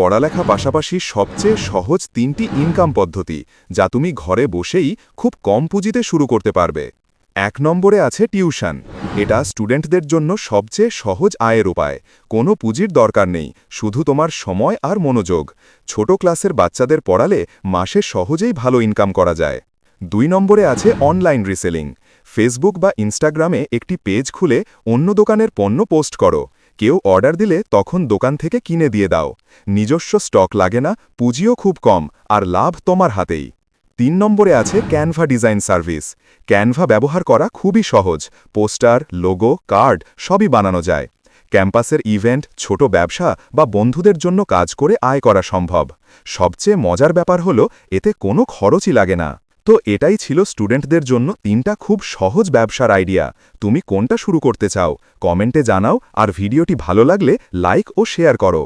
পড়ালেখা পাশাপাশি সবচেয়ে সহজ 3টি ইনকাম পদ্ধতি যা তুমি ঘরে বসেই খুব কম পুঁজিতে শুরু করতে পারবে। 1 নম্বরে আছে টিউশন। এটা স্টুডেন্টদের জন্য সবচেয়ে সহজ আয়ের উপায়। কোনো পুঁজির দরকার নেই, শুধু তোমার সময় আর মনোযোগ। ছোট ক্লাসের বাচ্চাদের পড়ালে মাসে সহজেই ভালো ইনকাম করা যায়। 2 নম্বরে আছে অনলাইন রিসেলিং। ফেসবুক বা ইনস্টাগ্রামে একটি পেজ খুলে অন্য দোকানের পণ্য পোস্ট করো। কেউ অর্ডার দিলে তখন দোকান থেকে কিনে দিয়ে দাও। নিজস্ব স্টক লাগে না, পুঁজিও খুব কম, আর লাভ তোমার হাতেই। 3 নম্বরে আছে ক্যানভা ডিজাইন সার্ভিস। ক্যানভা ব্যবহার করা খুবই সহজ। পোস্টার, লোগো, কার্ড সবই বানানো যায়। ক্যাম্পাসের ইভেন্ট, ছোট ব্যবসা বা বন্ধুদের জন্য কাজ করে আয় করা সম্ভব। সবচেয়ে মজার ব্যাপার হলো এতে কোনো খরচই লাগে না। তো এটাই ছিল স্টুডেন্টদের জন্য 3টা খুব সহজ ব্যবসার আইডিয়া। তুমি কোনটা শুরু করতে চাও? কমেন্টে জানাও, আর ভিডিওটি ভালো লাগলে লাইক ও শেয়ার করো।